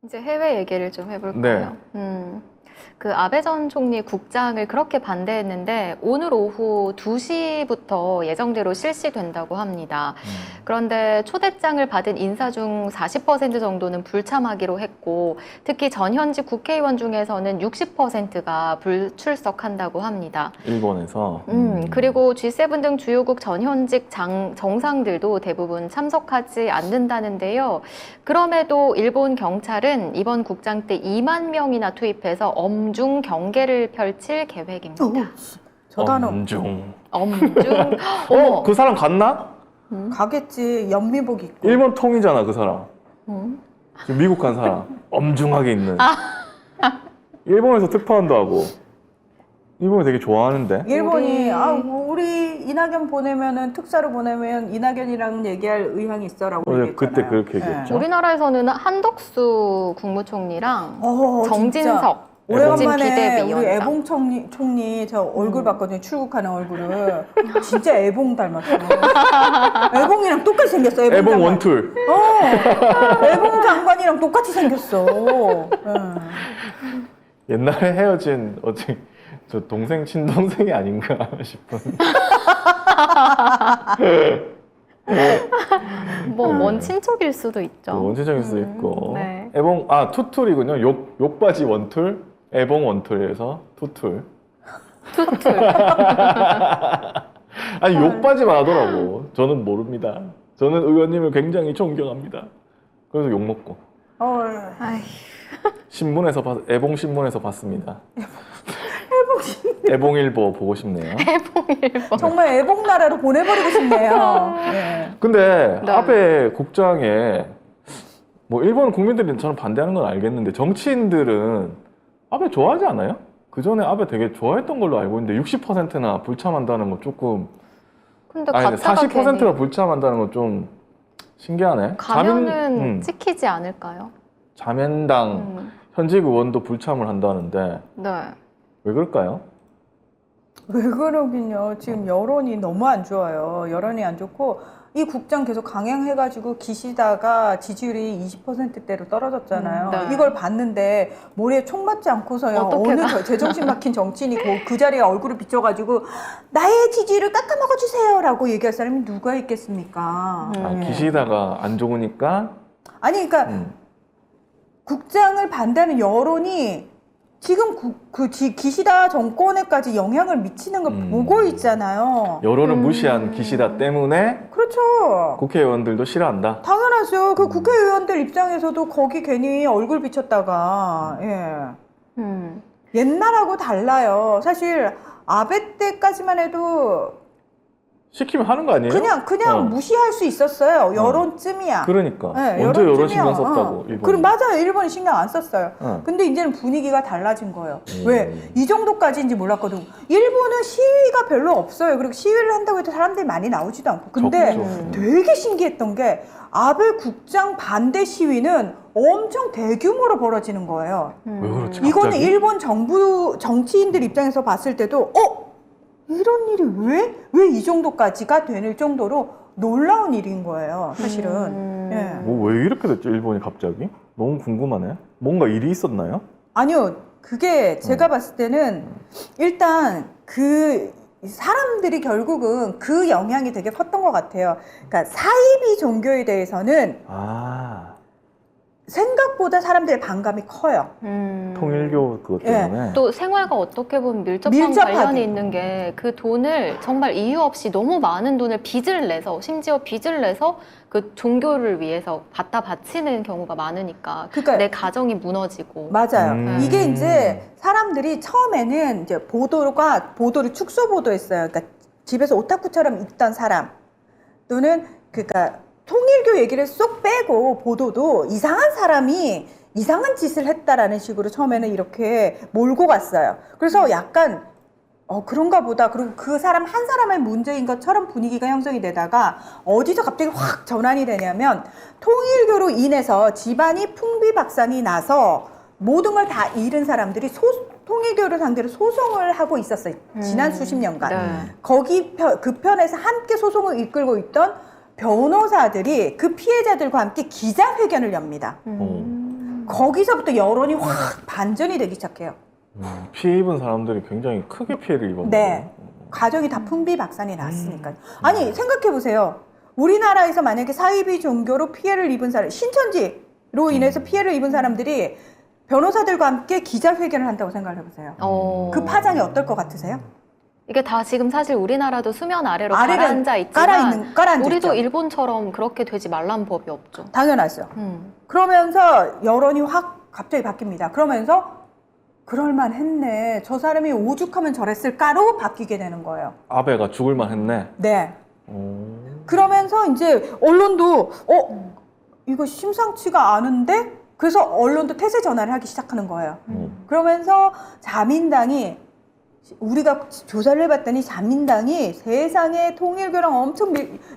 이제 해외 얘기를 좀 해볼까요? 그 아베 전 총리 국장을 그렇게 반대했는데 오늘 오후 2시부터 예정대로 실시된다고 합니다. 그런데 초대장을 받은 인사 중 40% 정도는 불참하기로 했고 특히 전현직 국회의원 중에서는 60%가 불출석한다고 합니다. 일본에서. 그리고 G7 등 주요국 전현직 정상들도 대부분 참석하지 않는다는데요. 그럼에도 일본 경찰은 이번 국장 때 2만 명이나 투입해서 엄중 경계를 펼칠 계획입니다. 저 단어 엄중. 엄중? 어머. 그 사람 갔나? 가겠지. 연미복 입고. 일본 통이잖아, 그 사람. 지금 미국 간 사람. 엄중하게 있는. 일본에서 특파원도 하고. 일본이 되게 좋아하는데. 일본이 우리 이낙연 보내면은 특사로 보내면 이낙연이랑 얘기할 의향이 있어라고 얘기했잖아요. 그때 그렇게 얘기했죠. 우리나라에서는 한덕수 국무총리랑 정진석 오래간만에 비대위원장. 우리 애봉 총리 저 얼굴 봤거든요. 출국하는 얼굴을. 진짜 애봉 닮았어. 애봉이랑 똑같이 생겼어. 애봉 장관. 원툴. 애봉 장관이랑 똑같이 생겼어. 옛날에 헤어진 저 동생 친동생이 아닌가 싶은. 먼 친척일 수도 있죠. 원친적일 수도 있고. 네. 애봉 투툴이군요. 욕바지 원툴, 애봉 원툴에서 투툴. 아니 욕바지만 하더라고. 저는 모릅니다. 저는 의원님을 굉장히 존경합니다. 그래서 욕 먹고. 신문에서 애봉 신문에서 봤습니다. 애봉일보 보고 싶네요. 애봉일보. 정말 애봉 나라로 보내버리고 싶네요. 네. 근데 네. 아베 국장에 뭐 일본 국민들이 저는 반대하는 건 알겠는데 정치인들은 아베 좋아하지 않아요? 그 전에 아베 되게 좋아했던 걸로 알고 있는데 60%나 불참한다는 건 조금 근데 아니 갔다가 40%가 괜히 불참한다는 건 좀 신기하네. 가면은 찍히지 않을까요? 자민당 현직 의원도 불참을 한다는데 네. 왜 그럴까요? 왜 그러긴요. 지금 여론이 너무 안 좋아요. 여론이 안 좋고 이 국장 계속 강행해가지고 기시다가 지지율이 20%대로 떨어졌잖아요. 네. 이걸 봤는데 머리에 총 맞지 않고서요. 어느 제정신 막힌 정치인이 그 자리에 얼굴을 비춰가지고 나의 지지율을 깎아먹어 주세요라고 얘기할 사람이 누가 있겠습니까? 기시다가 안 좋으니까 아니 그러니까 국장을 반대하는 여론이 지금 기시다 정권에까지 영향을 미치는 걸 보고 있잖아요. 여론을 무시한 기시다 때문에 그렇죠. 국회의원들도 싫어한다. 당연하죠. 그 국회의원들 입장에서도 거기 괜히 얼굴 비쳤다가 옛날하고 달라요. 사실 아베 때까지만 해도 시키면 하는 거 아니에요? 그냥 무시할 수 있었어요. 여론쯤이야. 그러니까 네, 언제 여론 여론쯤이야. 신경 썼다고 일본이. 그럼 맞아요. 일본이 신경 안 썼어요. 어. 근데 이제는 분위기가 달라진 거예요. 왜? 이 정도까지인지 몰랐거든. 일본은 시위가 별로 없어요. 그리고 시위를 한다고 해도 사람들이 많이 나오지도 않고. 근데 되게 신기했던 게 아베 국장 반대 시위는 엄청 대규모로 벌어지는 거예요. 왜 그렇지? 이거는 갑자기? 일본 정부 정치인들 입장에서 봤을 때도 이런 일이 왜 이 정도까지가 될 정도로 놀라운 일인 거예요, 사실은. 예. 뭐 왜 이렇게 됐죠, 일본이 갑자기? 너무 궁금하네. 뭔가 일이 있었나요? 아니요, 그게 제가 봤을 때는 일단 그 사람들이 결국은 그 영향이 되게 컸던 것 같아요. 그러니까 사이비 종교에 대해서는 생각보다 사람들의 반감이 커요. 통일교 그것 때문에. 또 생활과 어떻게 보면 밀접한 관련이 있는 게 그 돈을 정말 이유 없이 너무 많은 돈을 심지어 빚을 내서 그 종교를 위해서 갖다 바치는 경우가 많으니까 그러니까 내 가정이 무너지고. 맞아요. 이게 이제 사람들이 처음에는 이제 보도를 축소 보도했어요. 그러니까 집에서 오타쿠처럼 있던 사람 또는 그러니까 통일교 얘기를 쏙 빼고 보도도 이상한 사람이 이상한 짓을 했다라는 식으로 처음에는 이렇게 몰고 갔어요. 그래서 약간 그런가 보다. 그리고 그 사람 한 사람의 문제인 것처럼 분위기가 형성이 되다가 어디서 갑자기 확 전환이 되냐면 통일교로 인해서 집안이 풍비박산이 나서 모든 걸 다 잃은 사람들이 통일교를 상대로 소송을 하고 있었어요. 지난 수십 년간. 거기 그 편에서 함께 소송을 이끌고 있던 변호사들이 그 피해자들과 함께 기자회견을 엽니다. 거기서부터 여론이 확 반전이 되기 시작해요. 피해 입은 사람들이 굉장히 크게 피해를 입었네요. 네. 가정이 다 풍비박산이 났으니까. 아니, 생각해보세요. 우리나라에서 만약에 사이비 종교로 피해를 입은 사람, 신천지로 인해서 피해를 입은 사람들이 변호사들과 함께 기자회견을 한다고 생각을 해보세요. 그 파장이 어떨 것 같으세요? 이게 다 지금 사실 우리나라도 수면 아래로 가라앉아 있지만 깔아앉아 우리도 있죠. 일본처럼 그렇게 되지 말란 법이 없죠. 당연하죠. 그러면서 여론이 확 갑자기 바뀝니다. 그러면서 그럴만 했네. 저 사람이 오죽하면 저랬을까로 바뀌게 되는 거예요. 아베가 죽을만 했네. 네. 그러면서 이제 언론도 이거 심상치가 않은데? 그래서 언론도 태세 전환을 하기 시작하는 거예요. 그러면서 자민당이 우리가 조사를 해봤더니 자민당이 세상에 통일교랑 엄청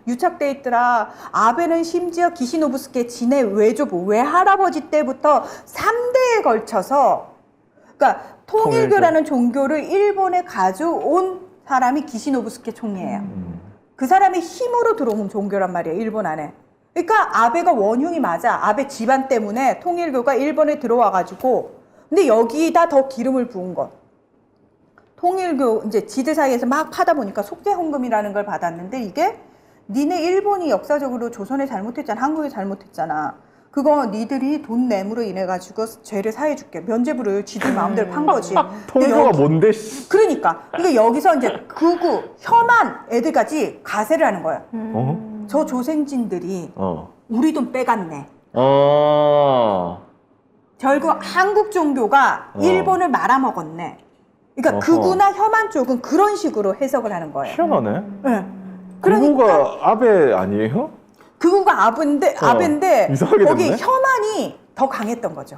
유착돼 있더라. 아베는 심지어 기시노부스케 진의 외조부, 외할아버지 때부터 3대에 걸쳐서 그러니까 통일교라는 종교를 일본에 가져온 사람이 기시노부스케 총리예요. 그 사람의 힘으로 들어온 종교란 말이에요, 일본 안에. 그러니까 아베가 원흉이 맞아. 아베 집안 때문에 통일교가 일본에 들어와가지고. 근데 여기다 더 기름을 부은 것. 통일교 이제 지대 사이에서 막 파다 보니까 속죄헌금이라는 걸 받았는데 이게 니네 일본이 역사적으로 조선에 잘못했잖아. 한국이 잘못했잖아. 그거 니들이 돈 내므로 인해 가지고 죄를 사해줄게. 면죄부를 지들 마음대로 판 거지. 통일교가 뭔데? 그러니까 여기서 이제 극우 혐한 애들까지 가세를 하는 거예요. 저 조생진들이 우리 돈 빼갔네. 결국 한국 종교가 일본을 말아먹었네. 그러니까 극우나 혐한 쪽은 그런 식으로 해석을 하는 거예요. 희한하네. 네. 극우가 아베 아니에요? 극우가 아베인데 이상하게 거기 됐네? 혐한이 더 강했던 거죠.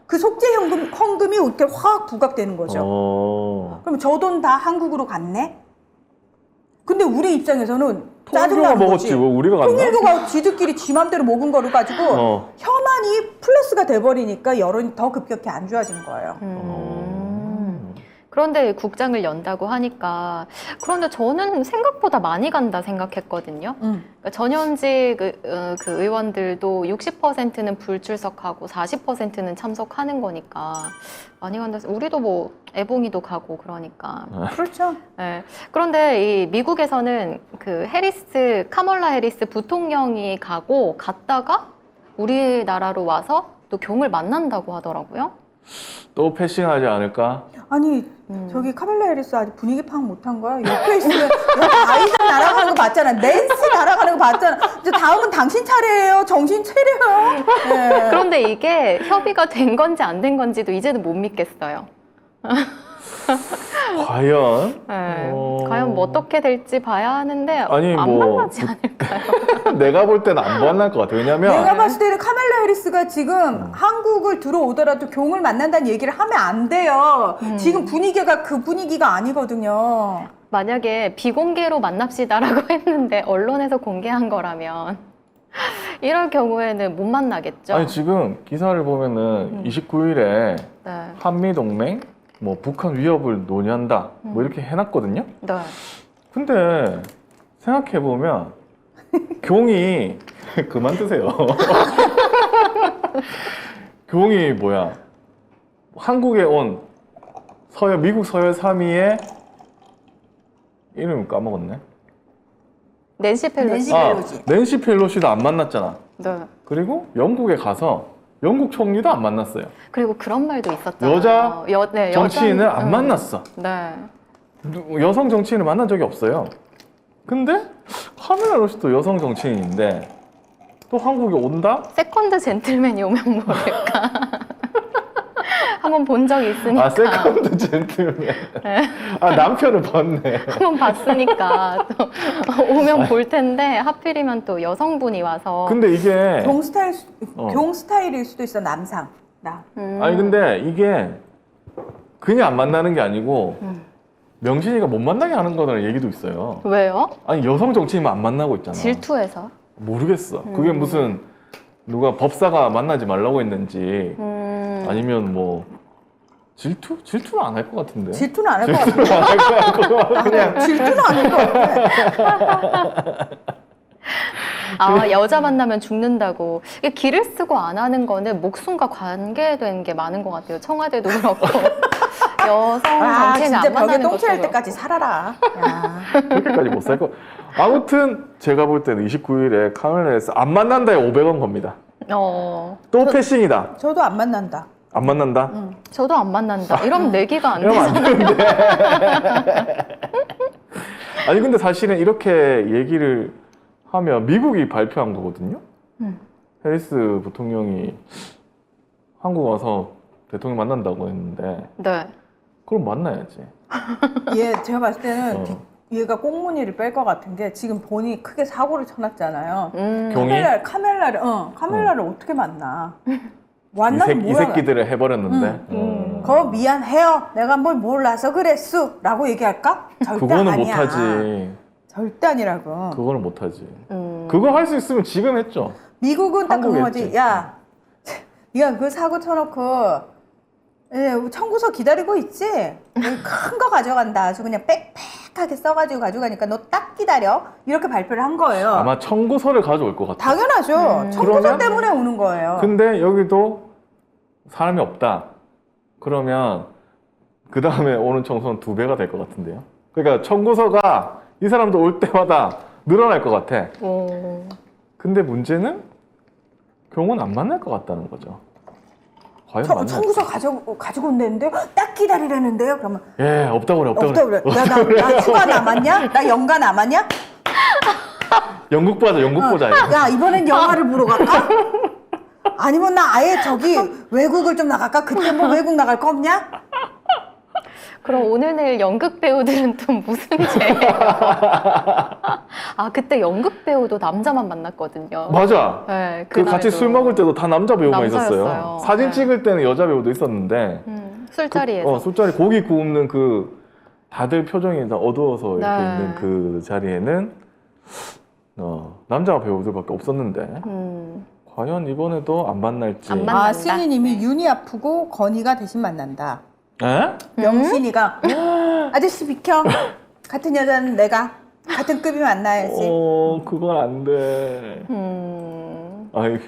그 속죄헌금이 이렇게 확 부각되는 거죠. 그럼 저 돈 다 한국으로 갔네? 근데 우리 입장에서는 통일교가 짜증나는 먹었지 거지. 왜 우리가 갔나? 통일교가 지들끼리 지 맘대로 먹은 거를 가지고 혐한이 플러스가 돼버리니까 여론이 더 급격히 안 좋아지는 거예요. 그런데 국장을 연다고 하니까 그런데 저는 생각보다 많이 간다 생각했거든요. 그러니까 전현직 그 의원들도 60%는 불출석하고 40%는 참석하는 거니까 많이 간다. 우리도 뭐 애봉이도 가고 그러니까. 그렇죠. 네. 그런데 이 미국에서는 그 카멀라 해리스 부통령이 갔다가 우리나라로 와서 또 경을 만난다고 하더라고요. 또 패싱하지 않을까? 아니 저기 카멜라 해리스 아직 분위기 파악 못한 거야? 옆에 있으면 아이들 날아가는 거 봤잖아. 낸시 날아가는 거 봤잖아. 이제 다음은 당신 차례예요. 정신 차려요. 네. 그런데 이게 협의가 된 건지 안 된 건지도 이제는 못 믿겠어요. 과연? 네. 과연 뭐 어떻게 될지 봐야 하는데 아니, 안 뭐 만나지 않을까요? 내가 볼 때는 안 만날 것 같아. 왜냐면 내가 봤을 때는 카멜라 해리스가 지금 한국을 들어오더라도 경을 만난다는 얘기를 하면 안 돼요. 지금 분위기가 그 분위기가 아니거든요. 만약에 비공개로 만납시다라고 했는데 언론에서 공개한 거라면 이럴 경우에는 못 만나겠죠. 아니 지금 기사를 보면은 29일에 네. 한미 동맹 뭐 북한 위협을 논의한다 뭐 이렇게 해놨거든요. 네. 근데 생각해 보면 경이 그만 드세요. 경이 뭐야? 한국에 온 미국 서열 3위의 이름 까먹었네. 낸시 펠로시. 낸시 펠로시도 안 만났잖아. 네. 그리고 영국에 가서 영국 총리도 안 만났어요. 그리고 그런 말도 있었잖아요. 여자 네, 정치인을 안 만났어. 네. 여성 정치인을 만난 적이 없어요. 근데 카멜라 로시도 여성 정치인인데 또 한국에 온다? 세컨드 젠틀맨이 오면 모를까. 한번 본 적이 있으니까. 아 세컨드 젠틀맨. 네. 아 남편을 봤네. 한번 봤으니까 또 오면 볼 텐데 하필이면 또 여성분이 와서. 근데 이게 경 스타일일 수도 있어. 남상. 아니 근데 이게 그냥 안 만나는 게 아니고 명신이가 못 만나게 하는 거라는 얘기도 있어요. 왜요? 아니 여성 정치인만 안 만나고 있잖아. 질투해서. 모르겠어. 그게 무슨 누가 법사가 만나지 말라고 했는지 아니면 뭐 질투? 질투는 안 할 것 같은데. 질투는 안 할 것 같아. 질투는 안 할 것 같고 그냥 질투는 아닐 것 같아. 아, 여자 만나면 죽는다고. 이게 길을 쓰고 안 하는 거는 목숨과 관계된 게 많은 것 같아요. 청와대도 그렇고. 여성 아, 정치인 진짜 안 벽에 만나는 똥 것도 칠 그렇고. 때까지 살아라. 야. 그렇게까지 못 살 거. 아무튼 제가 볼 때는 29일에 카멜라에서 안 만난다에 500원 겁니다. 또 패싱이다. 저도 안 만난다. 안 만난다? 저도 안 만난다. 이러면 내기가 안 이러면 되잖아. 안 되는데. 아니 근데 사실은 이렇게 얘기를 하면 미국이 발표한 거거든요. 해리스 부통령이 한국 와서 대통령 만난다고 했는데 네. 그럼 만나야지. 얘 제가 봤을 때는 어. 얘가 꽁무니를 뺄 것 같은 게 지금 본이 크게 사고를 쳐놨잖아요. 경이? 카멜라를 어떻게 만나? 이 만나면 뭐야? 새끼들을 해버렸는데. 그거 미안해요. 내가 뭘 몰라서 그랬어. 라고 얘기할까? 절대 그거는 아니야. 못하지. 절대 아니라고. 그거는 못하지. 그거 할 수 있으면 지금 했죠. 미국은 딱 한국에 그런 거지. 했지. 야, 네가 그 사고 쳐놓고 청구서 기다리고 있지? 큰 거 가져간다. 아주 그냥 빽빽하게 써가지고 가져가니까 너 딱 기다려. 이렇게 발표를 한 거예요. 아마 청구서를 가져올 것 같아. 당연하죠. 청구서 그러면? 때문에 오는 거예요. 근데 여기도 사람이 없다. 그러면 그 다음에 오는 청소는 2배가 될 것 같은데요. 그러니까 청구서가 이 사람도 올 때마다 늘어날 것 같아. 오. 근데 문제는 경우는 안 만날 것 같다는 거죠. 과연 만날까? 청구서 가지고 온다는데요? 딱 기다리라는데요? 그러면 예, 없다고 그래, 없다 그래. 나 휴가 남았냐? 나 연가 남았냐? 영국 보자, 영국 보자. 이거. 야, 이번엔 영화를 보러 갈까? 아니면 나 아예 저기 외국을 좀 나갈까? 그때 뭐 외국 나갈 거 없냐? 그럼 오늘 내일 연극 배우들은 또 무슨 죄예요? 아, 그때 연극 배우도 남자만 만났거든요. 맞아. 네, 그 같이 그날도. 술 먹을 때도 다 남자 배우만 남자였어요. 있었어요. 사진 네. 찍을 때는 여자 배우도 있었는데 술자리에서. 술자리 고기 구우는 그 다들 표정이 다 어두워서 이렇게 네. 있는 그 자리에는 남자 배우들밖에 없었는데 과연 이번에도 안 만날지. 안 만날지. 아, 신이님이 윤이 아프고 건이가 대신 만난다. 에? 명신이가 아저씨 비켜. 같은 여자는 내가 같은 급이면 만나야지. 그건 안 돼. 아이,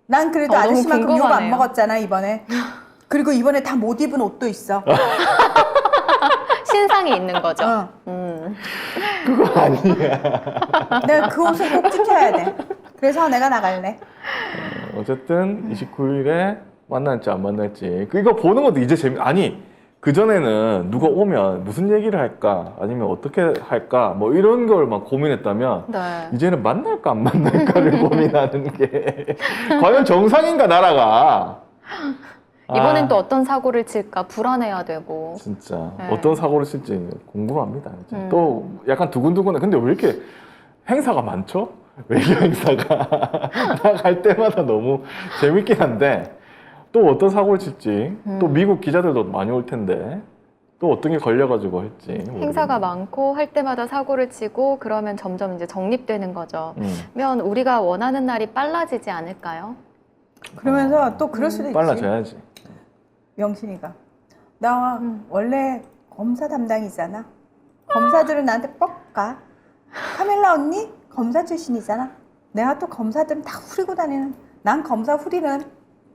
난 그래도 너무 아저씨만큼 욕 안 궁금하네요. 먹었잖아 이번에. 그리고 이번에 다 못 입은 옷도 있어. 신상이 있는 거죠. 어. 그건 아니야. 내가 그 옷을 꼭 지켜야 돼. 그래서 내가 나갈래. 어쨌든 29일에 만날지 안 만날지. 이거 보는 것도 이제 아니, 그전에는 누가 오면 무슨 얘기를 할까? 아니면 어떻게 할까? 뭐 이런 걸 막 고민했다면 네. 이제는 만날까 안 만날까를 고민하는 게 과연 정상인가 나라가. 이번엔 아, 또 어떤 사고를 칠까 불안해야 되고. 진짜 네. 어떤 사고를 칠지 궁금합니다. 진짜. 또 약간 두근두근해. 근데 왜 이렇게 행사가 많죠? 외교 행사가 나갈 때마다 너무 재밌긴 한데 또 어떤 사고를 칠지 또 미국 기자들도 많이 올 텐데 또 어떤 게 걸려가지고 할지 행사가 모르겠네요. 많고 할 때마다 사고를 치고 그러면 점점 이제 정립되는 거죠. 음. 그러면 우리가 원하는 날이 빨라지지 않을까요? 그러면서 또 그럴 수도 있지. 빨라져야지. 명신이가 나 원래 검사 담당이잖아. 검사들은 나한테 뻑 가. 카멜라 언니 검사 출신이잖아. 내가 또 검사들은 다 후리고 다니는. 난 검사 후리는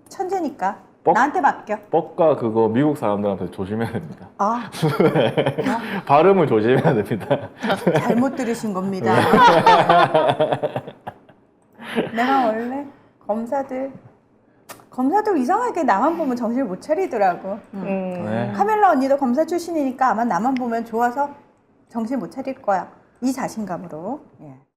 천재니까 뻑? 나한테 맡겨. 뻑가 그거 미국 사람들한테 조심해야 됩니다. 아, 발음을 조심해야 됩니다. 잘못 들으신 겁니다. 내가 원래 검사들 이상하게 나만 보면 정신을 못 차리더라고. 네. 카멜라 언니도 검사 출신이니까 아마 나만 보면 좋아서 정신 못 차릴 거야. 이 자신감으로. 예.